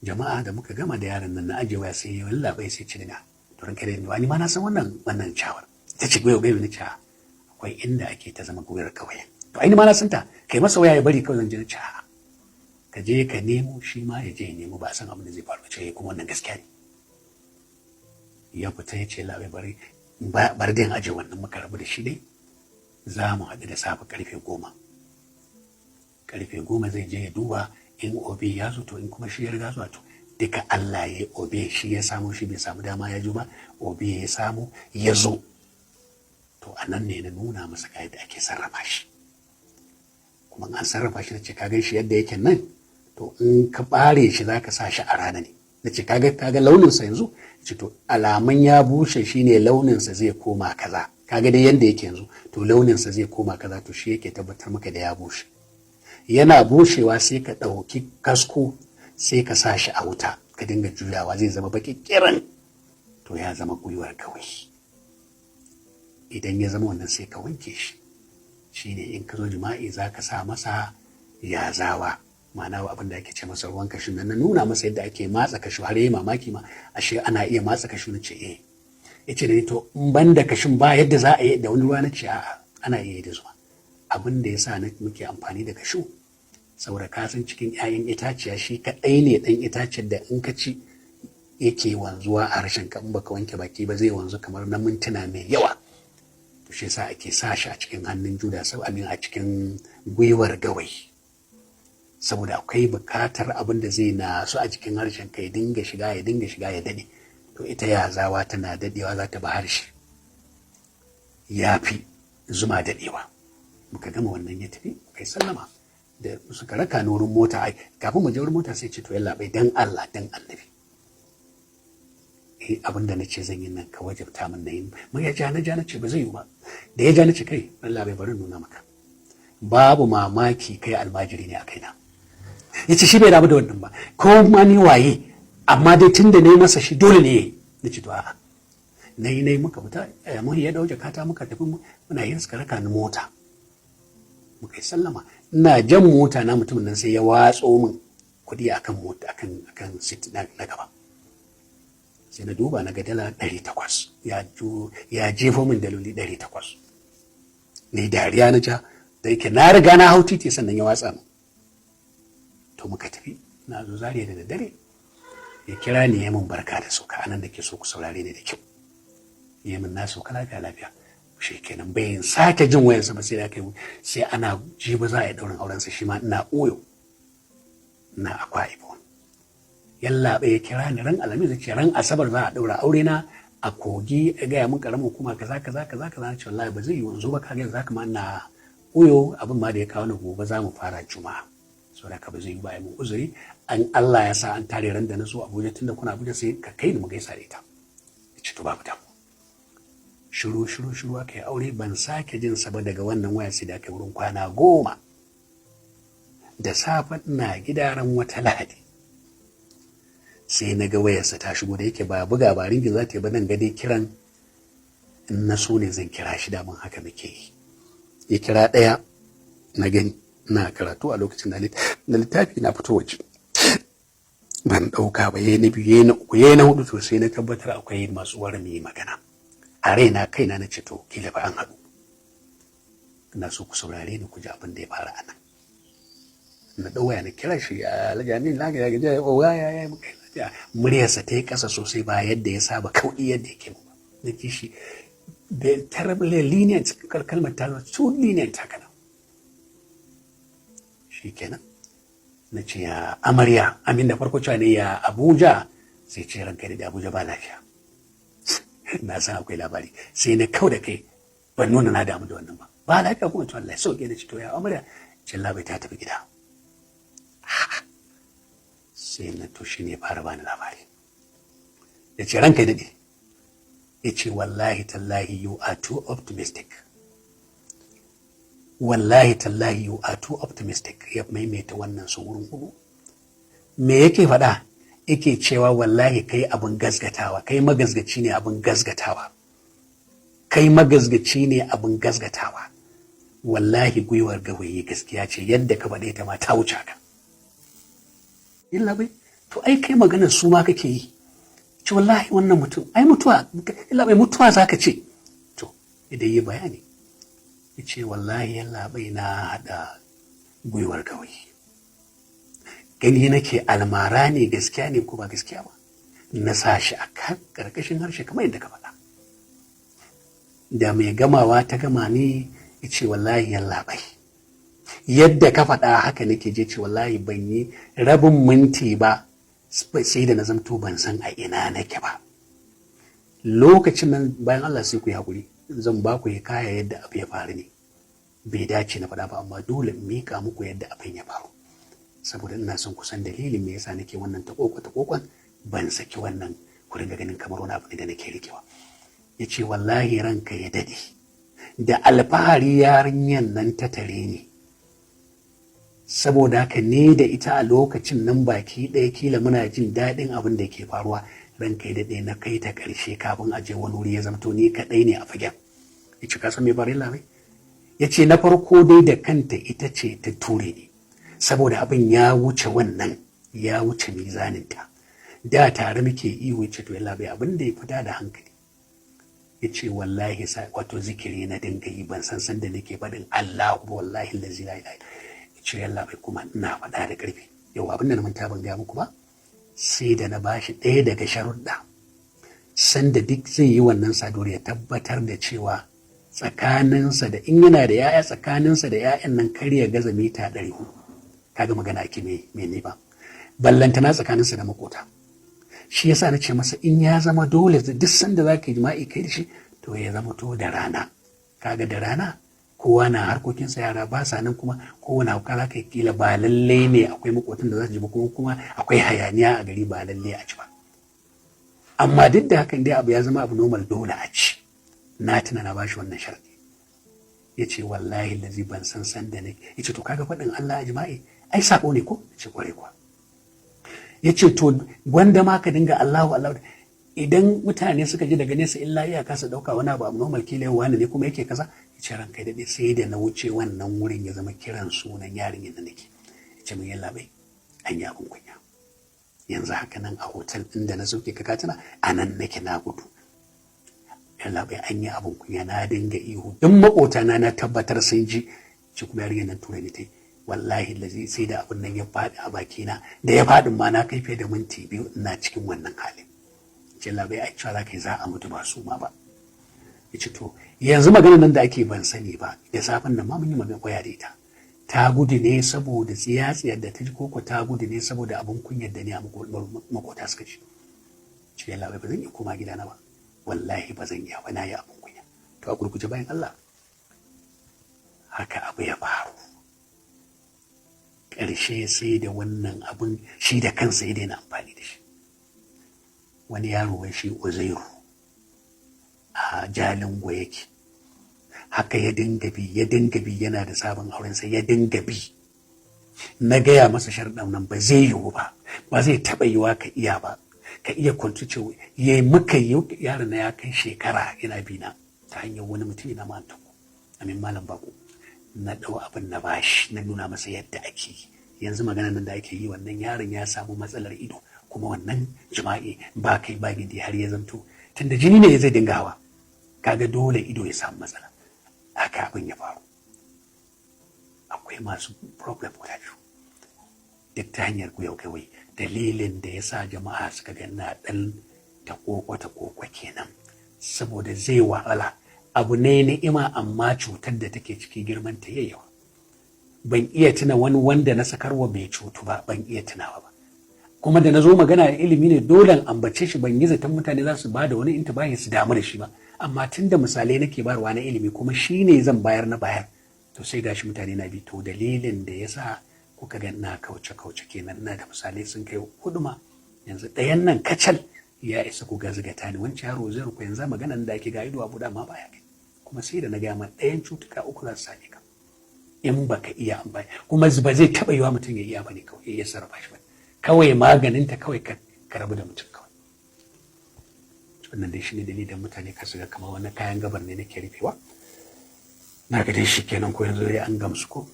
jama'a da muka gama da yaron nan na ajiye waya sai ya labai sai ci daga to ranka da ni ma na san wannan cawar ta ce goyo ni ce akwai inda ake ta zama goyar kawai to ai ni ma na san ta kai masa waya ya bari kawai zan je ci ka je ka nemo shi ma ya je ya nemo ba san abin da zai faru ce kuma wannan gaskiya ne ya fita ya ce labai bari bar da aje wannan muka rabu da shi dai za mu haɗu da safe karfe 10 zai je ya duba in obe ya zo to in kuma shi ya riga zuwa to duka Allah ya yi obe shi ya samu shi bai samu dama ya ji ba obe ya samu ya zo to a nan ne na nuna masa ga yadda ake sarrafa shi kuma an sarrafa shi na ce kaga shi yadda yake nan to in ka bare shi za ka sa shi a rana ne na ce kaga launinsa yanzu ce to alamun ya bushe shine launinsa zai koma kaza kaga dai yadda yake yanzu to launinsa zai koma kaza to shi yake tabbatar maka da ya bushe yana bushewa sai ka ɗauki kasko sai ka sa shi a wuta ka dinga juyawa zai zama baki kiran to ya zama gwiwar kawai idan ya zama wannan sai ka wanke shi shine in ka zo jima'i za ka sa masa yazawa ma'ana abin da ake ce masa ruwan kashu nan na nuna masa yadda ake matsa kashu har yi mamaki ma ashe ana iya matsa kashu na ce yace da ni to in ban da kashin ba yadda za a yi da wani ruwa na ce a'a ana iya yi da zuma abin da yasa muke amfani da kashu saboda kasan cikin 'ya'yan itaciya shi kaɗai ne ɗan itacen da in ka ci yake wanzuwa a harshen ka in baka wanke baki ba zai wanzu kamar na mintuna mai yawa to shi yasa ake sa shi a cikin hannun juda a cikin gwiwar gawayi saboda akwai bukatar abin da zai nasu a cikin harshen ka ya dinga shiga ya dade to ita yazawa tana dadewa za ta ba harshe ya fi zuma dadewa muka gama wannan ya tafi kai sallama da suka raka ni wurin mota ai kafin mu je wurin mota sai ce to yalla bai dan Allah dan annabi abin da nace zan yi nan ka wajabta min nayi mun ya ja na ce ba zai yi ba da ya ja na ce kai Allah bai bari nuna maka babu mamaki kai almajiri ne a kaina yace shi bai damu da wannan ba ko ma ni waye amma dai tunda nayi masa shi dole ne nace to a'a nayi muka fita mun ya dauje kata muka tafi muna yin suka raka ni mota muka yi sallama ina jan mota na mutumin nan sai ya watso min kuɗi akan mota akan sit na gaba sai na duba na ga dala 800 ya jefo min daloli 800 ne dariya na ja da yake na riga na hau titi sannan ya watsa min to muka tafi na zo zariya da daddare ya kira ni ya min barka da sauka anan da ke so ku saurare ni da kyau ya min na sauka lafiya shi kenan bai sake jin wayansa ba sai da kai sai ana jibi za a yi daurin auren sa shi ma ina oyo na akwa ibon yalla bai kira ni ran alhamis ce ran asabar za a daura aure na a kogi ya gaya min karamin kuma kaza na ce wallahi ba zai yi wanzu ba kage zaka ma ina oyo abin ma da ya kawo ni gobe za mu fara juma'a saboda ka ba zai yi ba mun uzuri an Allah ya sa an tare ran da na zo Abuja tunda kuna Abuja sai ka kai ni mu gaisa da ita ce to babu damu shiru aka yi aure ban sake jin sa ba daga wannan waya sai da aka wurin kwana 10 da safe ina gidaran wata Lahadi sai na ga wayarsa ta shigo da yake ba buga ba ringin za ta yi ba nan ga dai kiran in na so ne zan kira shi da mun haka muke yi ya kira ɗaya na gani na karatu a lokacin da littafi na fito waje ban ɗauka ba yayi na biyu yayi na uku yayi na hudu to sai na tabbatar akwai masu warmi magana a raina kaina na ce to kila ba an haɗu ina so ku saurare ni ku ji abin da ya fara a nan na ɗauya na kira shi a lajani na ga ya oga ya muka muryarsa ta yi ƙasa sosai ba yadda ya saba kauɗi yadda yake ba na ji shi da terrible lenient kalmar ta zo too lenient haka nan shi kenan na ce ya amarya amin da farko cewa ne ya Abuja sai ce ranka da Abuja ba lafiya na san akwai labari sai na kau da kai ban nuna na damu da wannan ba lafiya kuma to Allah ya sauke na ce to ya amarya ce labai ta tafi gida sai na to shi ne fara bani labari ya ce ranka daɗe ya ce wallahi tallahi you are too optimistic wallahi tallahi you are too optimistic ya maimaita wannan su wurin hudu me yake faɗa yake cewa wallahi kai abin gasgatawa kai magazgaci ne abin gasgatawa kai magazgaci ne abin gasgatawa wallahi gwiwar gawayi gaskiya ce yadda ka faɗe ta ma ta wuce ka illa bai to ai kai maganar su ma kake yi. Ce wallahi wannan mutum ai mutuwa, illa bai mutuwa zaka ce. To idan yi bayani ya ce wallahi yalla bai na haɗa gwiwar gawayi, gani nake almara ne gaskiya ne ko ba gaskiya ba, na sa shi a ƙarƙashin harshe kamar yadda ka faɗa. Da mai gamawa ta gama ne ya ce wallahi yalla bai, yadda ka faɗa haka nake je, ce wallahi ban yi rabin minti ba sai da na zamto ban san a ina nake ba. Lokacin nan bayan Allah sai ku yi haƙuri, zan ba ku kaya yadda abu ya faru ne, bai dace na faɗa ba, amma dole in mika muku yadda abin ya faru, saboda ina son kusan dalilin me yasa nake wannan ta kokon ban saki wannan ku dinga ganin kamar wani abu ne da nake rikewa. Ya ce wallahi ranka ya dade, da alfahari yarinyan nan ta tare ni, saboda haka ne da ita a lokacin nan baki ɗaya kila muna jin daɗin abin da ke faruwa, ranka ya dade na kai ta ƙarshe kafin a je wani wuri ya zamto ni kaɗai ne a fagen. Ya ce ka san me barilla bai? Ya ce na farko dai da kanta ita ce ta ture ni, saboda abin ya wuce wannan, ya wuce mizaninta. Da tare muke ihu. Ya ce to yalla bai abin da ya fita da hankali. Ya ce wallahi wato zikiri na dinga yi, ban san da nake faɗin Allahu wallahi lazi la ilaha. Ya ce yalla bai kuma ina faɗa da ƙarfi. Yau abin da na manta ban ga muku ba, sai da na bashi ɗaya daga sharuɗa, sanda duk zai yi wannan saduwar ya tabbatar da cewa tsakaninsa da in yana da ya'ya, tsakaninsa da ya'yan nan kar ya gaza mita 400. Kaga magana ake me ne ba, ballantana tsakaninsa da makota. Shi yasa na ce masa in ya zama dole duk sanda za ka yi jima'i kai da shi, to ya zama to da rana. Kaga da rana kowa na harkokinsa, yara ba sa nan, kuma kowane hauka za ka yi kila ba lalle ne akwai makotan da za su ji ba, kuma akwai hayaniya a gari ba lalle a ci ba. Amma duk da hakan dai abu ya zama abu normal, dole a ci. Na tuna na bashi wannan sharadi. Ya ce wallahi lazi ban san da ne. Ya ce to kaga faɗin Allah a jima'i ai sako ne ko? Ya ce kwarai kuwa. Ya ce to gwanda ma ka dinga Allahu Allah, idan mutane suka ji daga nesa illa iyaka su ɗauka wani abu normal kila yau wani ne kuma yake kaza. Ya ce ranka daɗe sai da na wuce wannan wurin ya zama kiran sunan yarinyar da nake. Ya ce min yalla bai an yi abin kunya, yanzu haka nan a hotel ɗin da na sauke ka tuna a nan nake na gudu. Yalla bai an yi abin kunya, na dinga ihu, duk maƙotana na tabbatar sun ji. Ci kuma yarinyar nan tura ni ta yi, wallahi lazi sai da abin nan ya faɗi a bakina, da ya faɗin ma na kai fiye da minti 2 ina cikin wannan halin. Ce yalla bai ai cewa kai za a mutu ba su ma ba. Ya ce to yanzu maganar nan da ake ban sani ba, da safen nan ma mun yi magana koya da ita, ta gudu ne saboda tsiyatsiyar da ta ji, koko ta gudu ne saboda abin kunyar da ne a makota suka ci. Ce yalla bai ba zan iya koma gidana ba, wallahi ba zan iya ba, na yi abin kunya. To a gurguje bayan Allah haka abu ya faru. Ƙarshe sai da wannan abin shi da kansa ya daina amfani da shi. Wani yaro wai shi Uzairu a Jalingo yake, haka ya dinga bi yana da sabon aurensa, ya dinga bi. Na gaya masa sharɗan nan ba zai yiwu ba, ba zai taɓa yiwa ka iya ba, ka iya kwantuce ya muka yi. Yaron na ya kai shekara yana bina ta hanyar wani mutum na mantako, amin malam bako. Na ɗau abin na bashi, na nuna masa yadda ake yi. Yanzu magana nan da ake yi, wannan yaron ya samu matsalar ido, kuma wannan jima'i ba kai ba gidi har ya zanto tunda jini ne zai dinga hawa, kaga dole ido ya samu matsala. Haka abin ya faru. Akwai masu problem guda biyu, duk ta hanyar kawai dalilin da ya sa jama'a suka ganna ɗan ta koko kenan, saboda zai wahala. Abu ne ni'ima, amma cutar da take ciki girman ta yayyawa. Ban iya tuna wani wanda na sakarwa bai cutu ba, ban iya tunawa ba. Kuma da na zo magana da ilimi ne, dole ambace shi, ban yi zaton mutane za su ba da wani intibahi su damu da shi ba. Amma tun da misalai nake bayarwa na ilimi, kuma shi ne zan bayar na bayar, to sai gashi mutane na bi. To dalilin da ya sa kuka ga na kauce kenan, na da misalai sun kai 4 ma. Yanzu ɗayan nan kacal ya isa ku gazgata ni. Wancan yaro zai rufe yanzu maganan da ake ga ido abu da ma baya kai. Kuma sai da na gaya ma ɗayan cutuka 3 za su same ka in baka iya amfani, kuma ba zai taɓa yiwa mutum ya iya bane kawai ya sarrafa shi ba, kawai maganinta kawai ka rabu da mutum kawai. Wannan dai shine dalilin mutane ka ga kamar wani kayan gabar ne nake rufewa. Na ga dai shi kenan ko yanzu dai an gamsu ko.